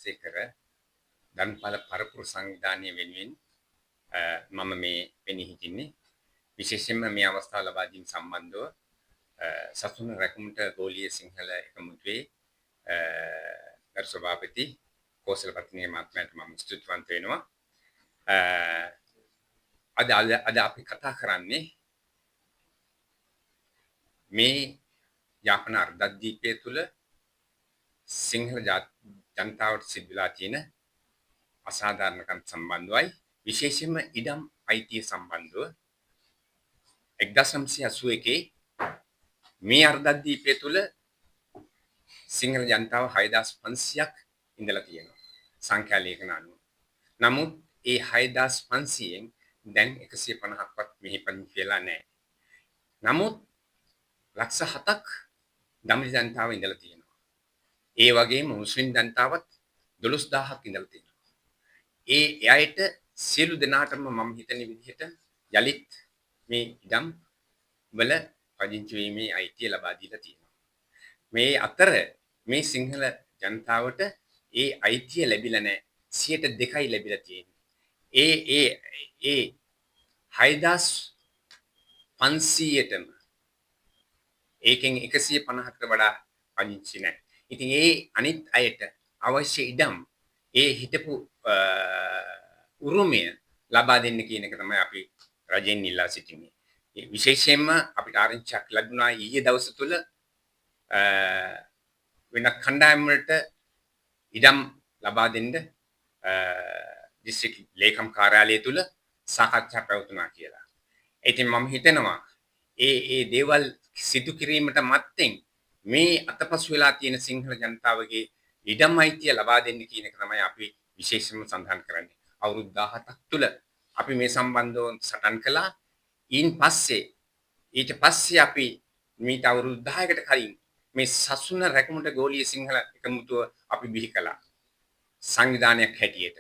කුලසේකර ධම්පල පරපුර සංවිධානය වෙනුවෙන් මම මේ වෙන්නේ හිටින්නේ විශේෂයෙන්ම මේ අවස්ථාව ලබා දීම සම්බන්ධව සතුන් රැකුමට ගෝලීය සිංහල එකමුතුවේ ගරු සභාපති කෝසලපතිනිය මහත්මයාට මම ස්තුතිවන්ත වෙනවා. අද අපි කතා කරන්නේ මේ යාපන අර්ධද්වීපය තුල සිංහල ජනතාවට සිදු වෙලා තියෙන අසාධාරණකම් සම්බන්ධවයි විශේෂයෙන්ම ඉඩම් අයිතිය සම්බන්ධව 1981 මේ අර්ධද්වීපය තුල සිංහල ජනතාව 6500ක් ඉඳලා තියෙනවා සංඛ්‍යා ලේඛන අනුව. නමුත් ඒ 6500න් දැන් 150ක්වත් මෙහි පදිංචි වෙලා නැහැ. නමුත් ලක්ෂ 7ක් දමිළ ජනතාව ඉඳලා තියෙනවා. ඒ වගේම මුස්ලිම් ජනතාවත් 12000ක් ඉඳලා තියෙනවා. ඒ අයට සියලු දෙනාටම මම හිතන විදිහට යලිත් මේ ඉඩම් වල පදිංචි වීමේ අයිතිය ලබා දීලා තියෙනවා. මේ අතර මේ සිංහල ජනතාවට ඒ අයිතිය ලැබිලා නැහැ. 2%යි ලැබිලා තියෙන්නේ. ඒ 6500ටම ඒකෙන් 150කට වඩා පදිංචි නැහැ. ඉතින් ඒ අනිත් අයට අවශ්‍ය ඉඩම් ඒ හිටපු උරුමය ලබා දෙන්න කියන එක තමයි අපි රජෙන් ඉල්ලා සිටින්නේ. විශේෂයෙන්ම අපිට ආරංචියක් ලැබුණා ඊයේ දවස් තුල වෙන කණ්ඩායම් වලට ඉඩම් ලබා දෙන්න දිස්ත්‍රික් ලේකම් කාර්යාලය තුල සාකච්ඡා පැවතුණා කියලා. ඉතින් මම හිතනවා ඒ දේවල් සිදු කිරීමට මත්තෙන් මේ අතපසු වෙලා තියෙන සිංහල ජනතාවගේ ඉඩම් අයිතිය ලබා දෙන්න කියන එක තමයි අපි විශේෂයෙන්ම සඳහන් කරන්නේ. අවුරුදු 17ක් තුල අපි මේ සම්බන්ධව සටන් කළා. ඊට පස්සේ අපි මීට අවුරුදු 10කට කලින් මේ සසුන රැකමුට ගෝලීය සිංහල එකමුතුව අපි බිහි කළා. සංවිධානයක් හැටියට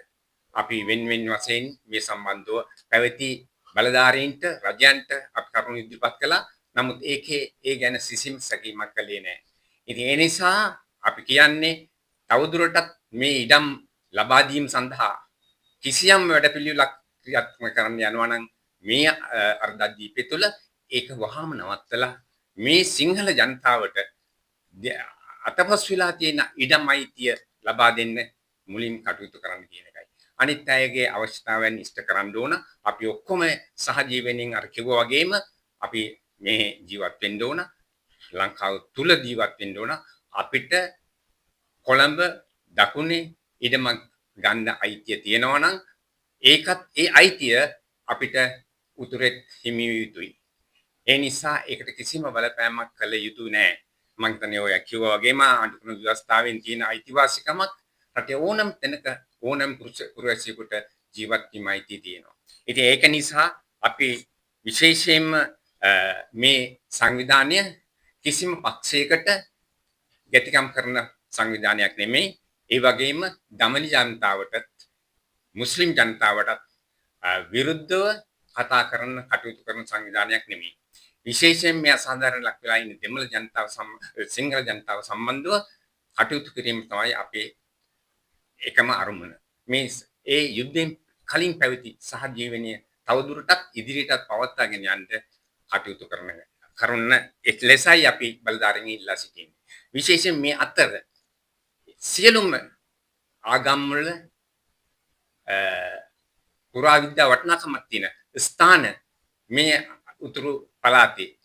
අපි වෙන වශයෙන් මේ සම්බන්ධව පැවති බලධාරීන්ට රජයන්ට අපි කරුණු ඉදිරිපත් කළා. නමුත් ඒ ගැන සිසිම් සැකීමක් කළේ නැහැ. ඉතින් ඒ නිසා අපි කියන්නේ තවදුරටත් මේ ඉඩම් ලබා දීම සඳහා කිසියම් වැඩපිළිවෙලක් ක්‍රියාත්මක කරන්න යනවා නම් මේ අර්ධද්වීපය තුළ ඒක වහාම නවත්තලා මේ සිංහල ජනතාවට අතපසු වෙලා තියෙන ඉඩම් අයිතිය ලබා දෙන්න මුලින් කටයුතු කරන්න කියන එකයි. අනිත් අයගේ අවශ්‍යතාවයන් ඉෂ්ට කරන්න ඕන. අපි ඔක්කොම සහජීවණයෙන් අර කිව්වා වගේම අපි මේ ජීවත් වෙන්න ඕන. ලංකාව තුල ජීවත් වෙන්න ඕන. අපිට කොළඹ දකුණේ ඉඩම ගන්න අයිතිය තියෙනවා නම් ඒකත් ඒ අයිතිය අපිට උතුරෙත් හිමි යුතුයි. ඒ නිසා ඒකට කිසිම බලපෑමක් කළ යුතු නෑ. මම හිතන්නේ ඔය කිව්වා වගේම අනුකම්ප ව්‍යවස්ථාවෙන් තියෙන අයිතිවාසිකමක් රටේ ඕනම තැනක ඕනම පුරවැසියෙකුට ජීවත් වීම අයිතිය තියෙනවා. ඉතින් ඒක නිසා අපි විශේෂයෙන්ම මේ සංවිධානය කිසිම පක්ෂයකට ගැටිකම් කරන සංවිධානයක් නෙමෙයි. ඒ වගේම දමිළ ජනතාවටත් මුස්ලිම් ජනතාවටත් විරුද්ධව කතා කරන කටයුතු කරන සංවිධානයක් නෙමෙයි. විශේෂයෙන් මේ අසාධාරණ ලක් වෙලා ඉන්න දෙමළ ජනතාව සිංහල ජනතාව සම්බන්ධව කටයුතු කිරීම තමයි අපේ එකම අරමුණ. මේ ඒ යුද්ධයෙන් කලින් පැවති සහජීවනයේ තවදුරටත් ඉදිරියටත් පවත්වාගෙන යන්න කටයුතු කරන ලෙසයි අපි බලධාරීන් ඉල්ලා සිටින්නේ. විශේෂයෙන් මේ අතර සියලුම ආගම් වල පුරාවිද්‍යා වටිනාකමක් තියෙන ස්ථාන මේ උතුරු පළාතේ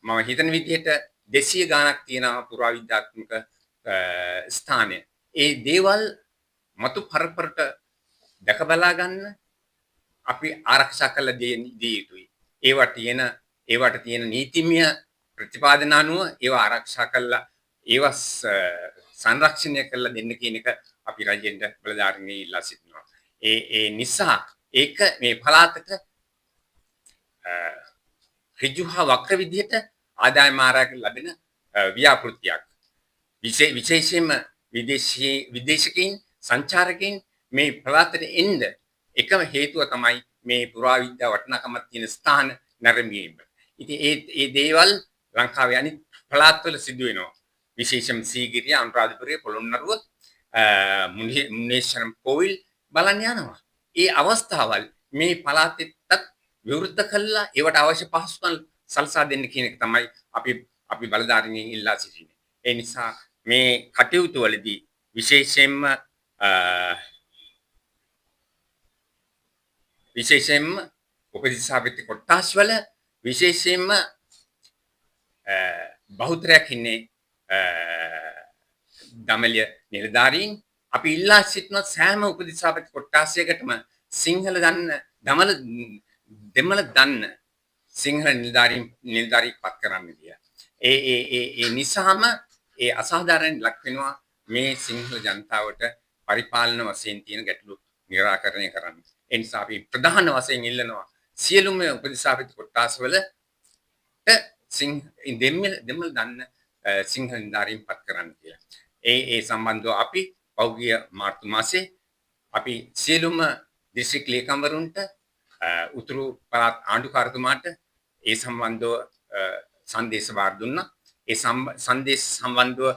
මම හිතන විදිහට 200 ගාණක් තියෙන පුරාවිද්‍යාත්මක ස්ථාන. ඒ දේවල් මතු පරපරට දැක බලා ගන්න අපි ආරක්ෂා කළ දී යුතුයි. ඒවට තියෙන නීතිමය ප්‍රතිපාදන අනුව ඒවා ආරක්ෂා කළා ඒවා සංරක්ෂණය කළා දෙන්න කියන එක අපි රජෙන්ට බලධාරීන් ඉල්ලා සිටිනවා. ඒ නිසා ඒක මේ පළාතට ඍජුහා වක්‍ර විදිහට ආදායම ආරාක ලැබෙන ව්‍යාපෘතියක්. විශේෂයෙන්ම විදේශිකයින් සංචාරකයින් මේ පළාතට එන්න එකම හේතුව තමයි මේ පුරාවිද්‍යා වටිනාකමක් තියෙන ස්ථාන නැරඹීම. ඉතින් ඒ දේවල් ලංකාවේ අනිත් පළාත්වල සිදු වෙනවා. විශේෂයෙන් සීගිරිය, අනුරාධපුරය, පොළොන්නරුව මුනේශ්වරම් කෝවිල් බලන්න යනවා. ඒ අවස්ථාවල් මේ පළාතෙත් විවෘත කළා ඒවට අවශ්‍ය පහසුකම් සලසා දෙන්න කියන එක තමයි අපි බලධාරීන් ඉල්ලා සිටින්නේ. ඒ නිසා මේ කටයුතු වලදී විශේෂයෙන්ම උපදිසාවිත කොටස් වල විශේෂයෙන්ම බහුතරයක් ඉන්නේ දමලිය නිලධාරීන් අපි ඉල්ලා සිටින සෑම උපදිසාවිත කොටසයකටම සිංහල දන්න දෙමළ දන්න සිංහල නිලධාරී පත් කරන්න කියලා. ඒ නිසාම ඒ අසාධාරණ ලක් වෙනවා මේ සිංහල ජනතාවට පරිපාලන වශයෙන් තියෙන ගැටලු නිරාකරණය කරන්න. ඒ නිසා අපි ප්‍රධාන වශයෙන් ඉල්ලනවා සියලුම උපදිසාවිත කොටස් වලට දෙමළ දන්න සිංහල නිලධාරීන් පත් කරන්න කියලා. ඒ සම්බන්ධව අපි පෞගිය මාර්තු මාසේ අපි සියලුම දිස්ත්‍රික් ලේකම්වරුන්ට උතුරු පළාත් ආණ්ඩුකාරතුමාට ඒ සම්බන්ධව සංදේශ වාර දුන්නා. ඒ සංදේශ සම්බන්ධව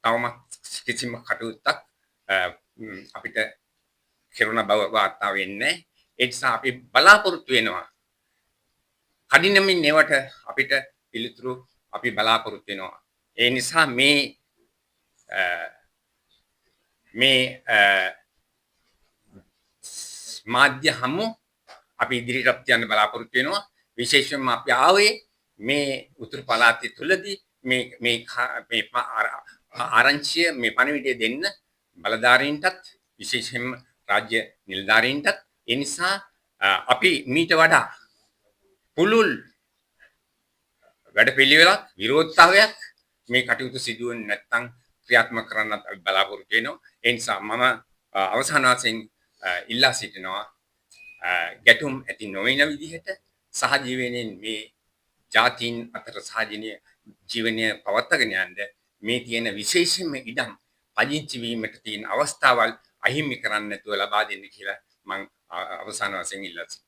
තවමත් කිසිම කටයුත්තක් අපිට කෙරුණ බව වාර්තා වෙන්නේ. ඒ නිසා අපි බලාපොරොත්තු වෙනවා. කඩිනමින් ඒවට අපිට පිළිතුරු අපි බලාපොරොත්තු වෙනවා. ඒ නිසා මේ මාධ්‍ය හමු අපි ඉදිරියට යන්න බලාපොරොත්තු වෙනවා. විශේෂයෙන්ම අපි ආවේ මේ උතුරු පළාතේ තුලදී මේ ආරංචිය මේ පණිවිඩය දෙන්න බලධාරීන්ටත් විශේෂයෙන්ම රාජ්‍ය නිලධාරීන්ටත්. ඒ නිසා අපි මීට වඩා පුළුල් වැඩපිළිවෙලක් විරෝධතාවයක් මේ කටයුතු සිදුවෙන්නේ නැත්නම් ක්‍රියාත්මක කරන්නත් අපි බලාපොරොත්තු වෙනවා. ඒ නිසා මම අවසාන වශයෙන් ඉල්ලා සිටිනවා ගැටුම් ඇති නොවන විදිහට සහජීවනයෙන් මේ ජාතීන් අතර සහජීවනය පවත්වාගෙන යන්න මේ තියෙන විශේෂම ඉඩම් පදිංචි වීමට තියෙන අවස්ථාවල් අහිමි කරන්න නැතුව ලබා දෙන්න කියලා මම අවසාන වශයෙන් ඉල්ලා සිටිනවා.